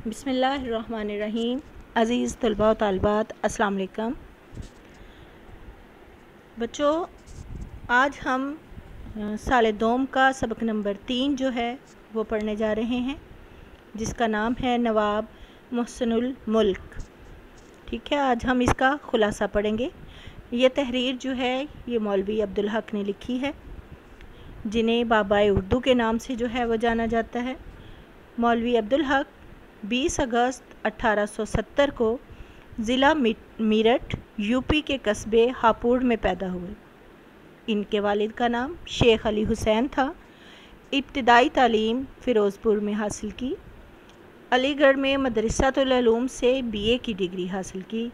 بسم اللہ الرحمن الرحیم۔ عزیز طلباء و طالبات، السلام علیکم۔ بچوں، آج ہم سال دوم کا سبق نمبر 3 جو ہے وہ پڑھنے جا رہے ہیں، جس کا نام ہے نواب محسن الملک۔ ٹھیک ہے، آج ہم اس کا خلاصہ پڑھیں گے۔ یہ تحریر جو ہے یہ مولوی عبدالحق نے لکھی ہے، جنہیں بابائے اردو کے نام سے جو ہے وہ جانا جاتا ہے۔ مولوی عبدالحق 20 اگست 1870 کو ضلع میرٹھ یو پی کے قصبے ہاپوڑ میں پیدا ہوئے۔ ان کے والد کا نام شیخ علی حسین تھا۔ ابتدائی تعلیم فیروز پور میں حاصل کی، علی گڑھ میں مدرسۃ العلوم سے BA کی ڈگری حاصل کی،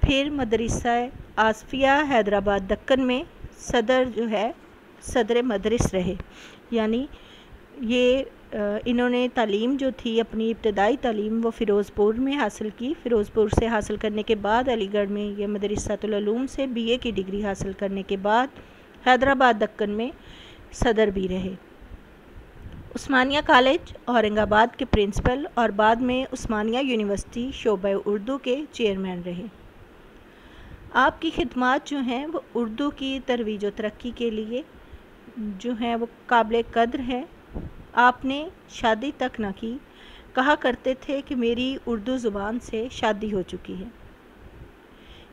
پھر مدرسہ آصفیہ حیدرآباد دکن میں صدر مدرس رہے۔ یعنی یہ انہوں نے تعلیم جو تھی، اپنی ابتدائی تعلیم وہ فیروز پور میں حاصل کی۔ فیروز پور سے حاصل کرنے کے بعد علی گڑھ میں یہ مدرسۃ العلوم سے BA کی ڈگری حاصل کرنے کے بعد حیدرآباد دکن میں صدر بھی رہے۔ عثمانیہ کالج اورنگ آباد کے پرنسپل اور بعد میں عثمانیہ یونیورسٹی شعبہ اردو کے چیئرمین رہے۔ آپ کی خدمات جو ہیں وہ اردو کی ترویج و ترقی کے لیے جو ہیں وہ قابل قدر ہے۔ آپ نے شادی تک نہ کی، کہا کرتے تھے کہ میری اردو زبان سے شادی ہو چکی ہے۔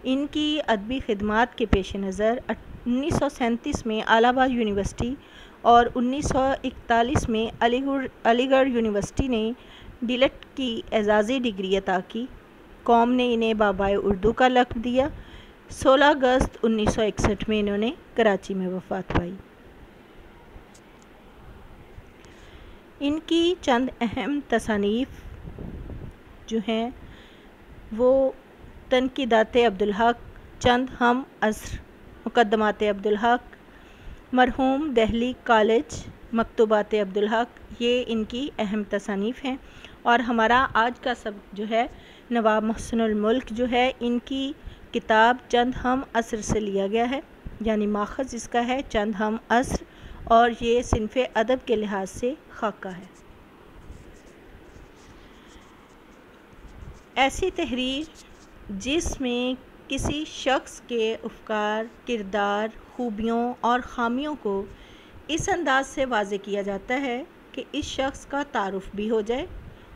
ان کی ادبی خدمات کے پیش نظر 1937 میں الہ آباد یونیورسٹی اور 1941 میں علی گڑھ یونیورسٹی نے DLED کی اعزازی ڈگری عطا کی۔ قوم نے انہیں بابائے اردو کا لقب دیا۔ 16 اگست 1961 میں انہوں نے کراچی میں وفات پائی۔ ان کی چند اہم تصانیف جو ہیں وہ تنقیدات عبدالحق، چند ہم عصر، مقدمات عبدالحق، مرحوم دہلی کالج، مکتوبات عبدالحق، یہ ان کی اہم تصانیف ہیں۔ اور ہمارا آج کا سبق جو ہے نواب محسن الملک جو ہے، ان کی کتاب چند ہم عصر سے لیا گیا ہے، یعنی ماخذ اس کا ہے چند ہم عصر، اور یہ صنف ادب کے لحاظ سے خاکہ ہے۔ ایسی تحریر جس میں کسی شخص کے افکار، کردار، خوبیوں اور خامیوں کو اس انداز سے واضح کیا جاتا ہے کہ اس شخص کا تعارف بھی ہو جائے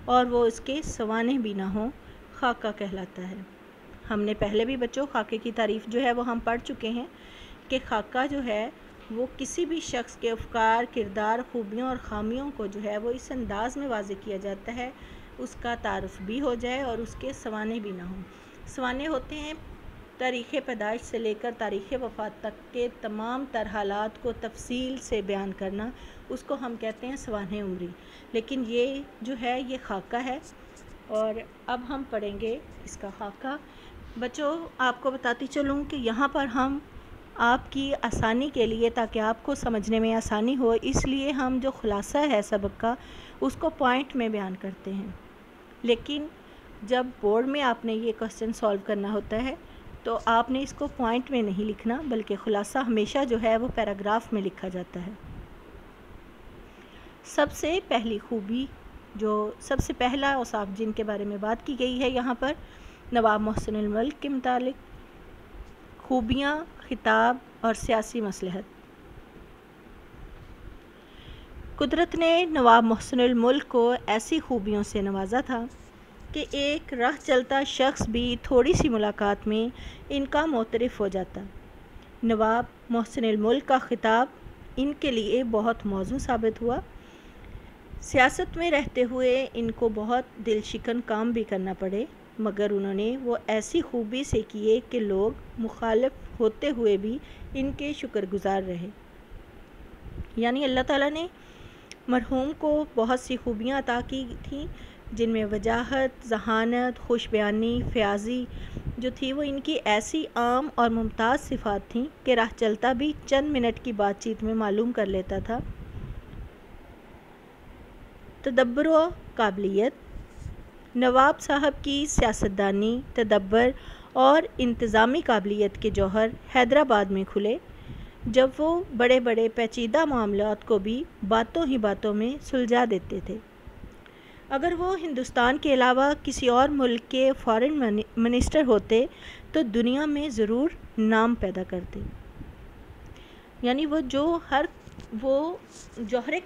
اور وہ اس کے سوانح بھی نہ ہوں، خاکہ کہلاتا ہے۔ ہم نے پہلے بھی بچوں خاکے کی تعریف جو ہے وہ ہم پڑھ چکے ہیں کہ خاکہ جو ہے وہ کسی بھی شخص کے افکار، کردار، خوبیوں اور خامیوں کو جو ہے وہ اس انداز میں واضح کیا جاتا ہے، اس کا تعارف بھی ہو جائے اور اس کے سوانح بھی نہ ہوں۔ سوانح ہوتے ہیں تاریخ پیدائش سے لے کر تاریخ وفات تک کے تمام تر حالات کو تفصیل سے بیان کرنا، اس کو ہم کہتے ہیں سوانح عمری۔ لیکن یہ جو ہے یہ خاکہ ہے، اور اب ہم پڑھیں گے اس کا خاکہ۔ بچوں، آپ کو بتاتی چلوں کہ یہاں پر ہم آپ کی آسانی کے لیے، تاکہ آپ کو سمجھنے میں آسانی ہو، اس لیے ہم جو خلاصہ ہے سبق کا اس کو پوائنٹ میں بیان کرتے ہیں۔ لیکن جب بورڈ میں آپ نے یہ کوسچن سالو کرنا ہوتا ہے تو آپ نے اس کو پوائنٹ میں نہیں لکھنا، بلکہ خلاصہ ہمیشہ جو ہے وہ پیراگراف میں لکھا جاتا ہے۔ سب سے پہلی خوبی، جو سب سے پہلا اوصاف جن کے بارے میں بات کی گئی ہے یہاں پر نواب محسن الملک کے متعلق، خوبیاں، خطاب اور سیاسی مصلحت۔ قدرت نے نواب محسن الملک کو ایسی خوبیوں سے نوازا تھا کہ ایک راہ چلتا شخص بھی تھوڑی سی ملاقات میں ان کا معترف ہو جاتا۔ نواب محسن الملک کا خطاب ان کے لیے بہت موزوں ثابت ہوا۔ سیاست میں رہتے ہوئے ان کو بہت دل شکن کام بھی کرنا پڑے، مگر انہوں نے وہ ایسی خوبی سے کیے کہ لوگ مخالف ہوتے ہوئے بھی ان کے شکر گزار رہے۔ یعنی اللہ تعالیٰ نے مرحوم کو بہت سی خوبیاں عطا کی تھیں، جن میں وجاہت، ذہانت، خوش بیانی، فیاضی جو تھی وہ ان کی ایسی عام اور ممتاز صفات تھیں کہ راہ چلتا بھی چند منٹ کی بات چیت میں معلوم کر لیتا تھا۔ تدبر و قابلیت۔ نواب صاحب کی سیاستدانی، تدبر اور انتظامی قابلیت کے جوہر حیدرآباد میں کھلے، جب وہ بڑے بڑے پیچیدہ معاملات کو بھی باتوں ہی باتوں میں سلجھا دیتے تھے۔ اگر وہ ہندوستان کے علاوہ کسی اور ملک کے فارن منسٹر ہوتے تو دنیا میں ضرور نام پیدا کرتے. یعنی وہ جوہر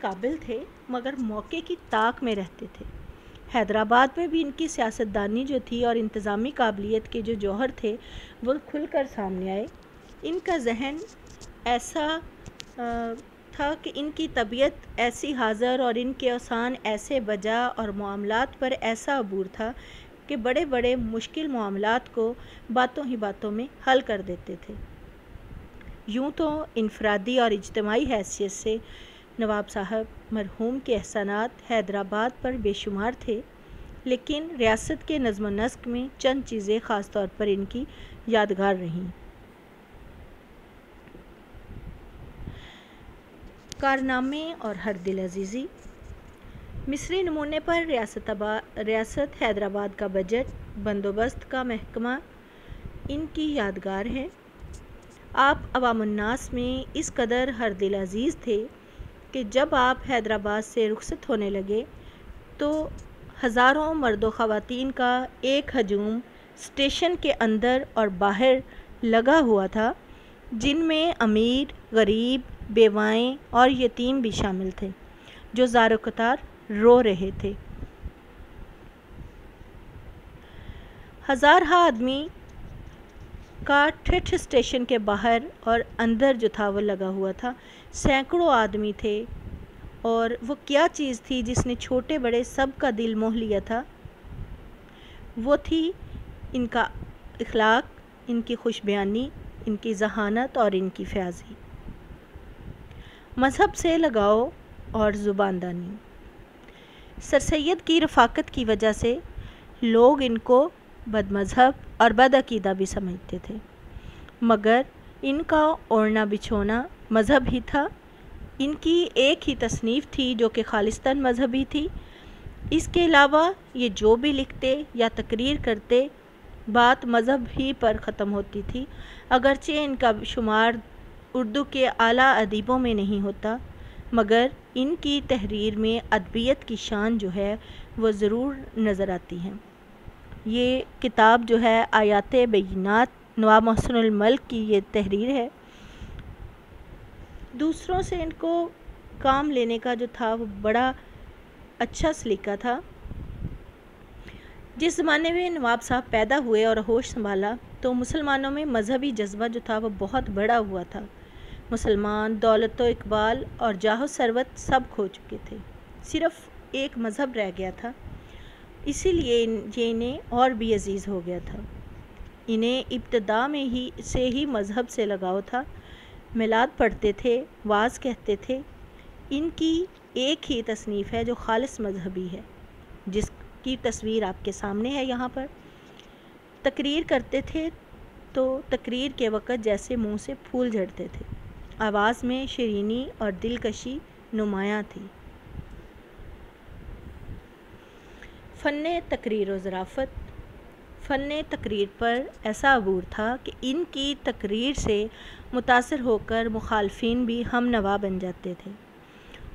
قابل تھے مگر موقع کی طاق میں رہتے تھے. حیدرآباد میں بھی ان کی سیاستدانی جو تھی اور انتظامی قابلیت کے جو جوہر تھے وہ کھل کر سامنے آئے. ان کا ذہن ایسا تھا کہ ان کی طبیعت ایسی حاضر اور ان کے اوسان ایسے بجا اور معاملات پر ایسا عبور تھا کہ بڑے بڑے مشکل معاملات کو باتوں ہی باتوں میں حل کر دیتے تھے. یوں تو انفرادی اور اجتماعی حیثیت سے نواب صاحب مرحوم کے احسانات حیدرآباد پر بے شمار تھے، لیکن ریاست کے نظم و نسق میں چند چیزیں خاص طور پر ان کی یادگار رہیں. کارنامے اور ہر دل عزیزی. مصری نمونے پر ریاست حیدرآباد کا بجٹ بندوبست کا محکمہ ان کی یادگار ہے. آپ عوام الناس میں اس قدر ہر دل عزیز تھے کہ جب آپ حیدرآباد سے رخصت ہونے لگے تو ہزاروں مرد و خواتین کا ایک ہجوم اسٹیشن کے اندر اور باہر لگا ہوا تھا، جن میں امیر، غریب، بیوائیں اور یتیم بھی شامل تھے، جو زار و قطار رو رہے تھے. ہزارہا آدمی کا ٹھٹھ اسٹیشن کے باہر اور اندر جو تھا وہ لگا ہوا تھا. سینکڑوں آدمی تھے، اور وہ کیا چیز تھی جس نے چھوٹے بڑے سب کا دل موہ لیا تھا؟ وہ تھی ان کا اخلاق، ان کی خوش بیانی، ان کی ذہانت اور ان کی فیاضی. مذہب سے لگاؤ اور زبان دانی. سر سید کی رفاقت کی وجہ سے لوگ ان کو بد مذہب اور بد عقیدہ بھی سمجھتے تھے، مگر ان کا اوڑھنا بچھونا مذہب ہی تھا. ان کی ایک ہی تصنیف تھی جو کہ خالصتاً مذہبی تھی. اس کے علاوہ یہ جو بھی لکھتے یا تقریر کرتے بات مذہب ہی پر ختم ہوتی تھی، اگرچہ ان کا شمار اردو کے اعلیٰ ادیبوں میں نہیں ہوتا، مگر ان کی تحریر میں ادبیت کی شان جو ہے وہ ضرور نظر آتی ہے. یہ کتاب جو ہے آیات بینات نواب محسن الملک کی یہ تحریر ہے. دوسروں سے ان کو کام لینے کا جو تھا وہ بڑا اچھا سلیقہ تھا. جس زمانے میں نواب صاحب پیدا ہوئے اور ہوش سنبھالا تو مسلمانوں میں مذہبی جذبہ جو تھا وہ بہت بڑا ہوا تھا. مسلمان دولت و اقبال اور جاہ و ثروت سب کھو چکے تھے، صرف ایک مذہب رہ گیا تھا. اسی لیے یہ انہیں اور بھی عزیز ہو گیا تھا. انہیں ابتدا میں سے ہی مذہب سے لگاؤ تھا. میلاد پڑھتے تھے، واعظ کہتے تھے. ان کی ایک ہی تصنیف ہے جو خالص مذہبی ہے، جس کی تصویر آپ کے سامنے ہے یہاں پر. تقریر کرتے تھے تو تقریر کے وقت جیسے منہ سے پھول جھڑتے تھے. آواز میں شیرینی اور دلکشی نمایاں تھی. فن تقریر و ظرافت. فن تقریر پر ایسا عبور تھا کہ ان کی تقریر سے متاثر ہو کر مخالفین بھی ہم نوا بن جاتے تھے،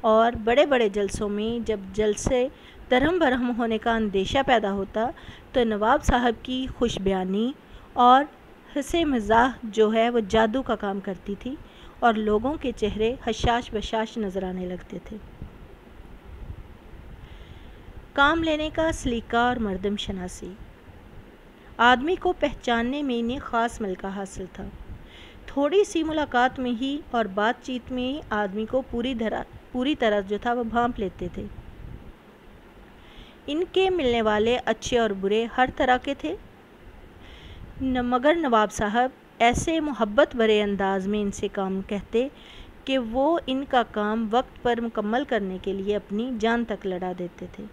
اور بڑے بڑے جلسوں میں جب جلسے درہم برہم ہونے کا اندیشہ پیدا ہوتا تو نواب صاحب کی خوش بیانی اور ہنسی مزاح جو ہے وہ جادو کا کام کرتی تھی، اور لوگوں کے چہرے حشاش بشاش نظر آنے لگتے تھے. کام لینے کا سلیقہ اور مردم شناسی. آدمی کو پہچاننے میں انہیں خاص ملکہ حاصل تھا. تھوڑی سی ملاقات میں ہی اور بات چیت میں ہی آدمی کو پوری طرح جو تھا وہ بھانپ لیتے تھے. ان کے ملنے والے اچھے اور برے ہر طرح کے تھے، مگر نواب صاحب ایسے محبت بھرے انداز میں ان سے کام کہتے کہ وہ ان کا کام وقت پر مکمل کرنے کے لیے اپنی جان تک لڑا دیتے تھے.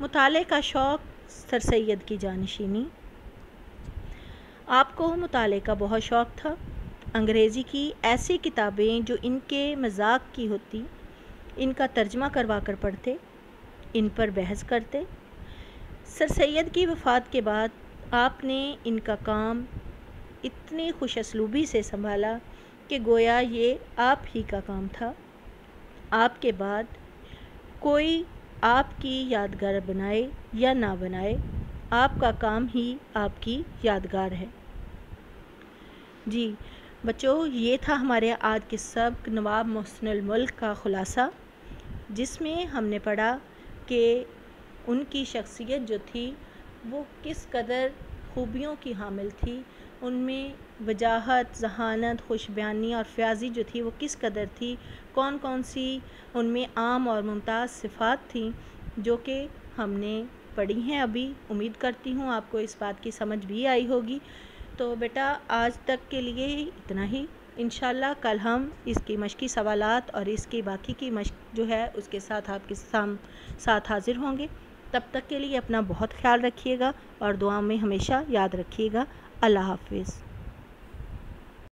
مطالعے کا شوق. سر سید کی جانشینی. آپ کو مطالعے کا بہت شوق تھا. انگریزی کی ایسی کتابیں جو ان کے مذاق کی ہوتی ان کا ترجمہ کروا کر پڑھتے، ان پر بحث کرتے. سر سید کی وفات کے بعد آپ نے ان کا کام اتنی خوش اسلوبی سے سنبھالا کہ گویا یہ آپ ہی کا کام تھا. آپ کے بعد کوئی آپ کی یادگار بنائے یا نہ بنائے، آپ کا کام ہی آپ کی یادگار ہے۔ جی بچوں، یہ تھا ہمارے آج کے سبق نواب محسن الملک کا خلاصہ، جس میں ہم نے پڑھا کہ ان کی شخصیت جو تھی وہ کس قدر خوبیوں کی حامل تھی، ان میں وجاہت، ذہانت، خوش بیانی اور فیاضی جو تھی وہ کس قدر تھی، کون کون سی ان میں عام اور ممتاز صفات تھیں جو کہ ہم نے پڑھی ہیں ابھی۔ امید کرتی ہوں آپ کو اس بات کی سمجھ بھی آئی ہوگی۔ تو بیٹا آج تک کے لیے اتنا ہی، انشاءاللہ کل ہم اس کی مشقی سوالات اور اس کی باقی کی مشق جو ہے اس کے ساتھ آپ کے ساتھ حاضر ہوں گے۔ تب تک کے لیے اپنا بہت خیال رکھیے گا اور دعا میں ہمیشہ یاد رکھیے گا۔ اللہ حافظ۔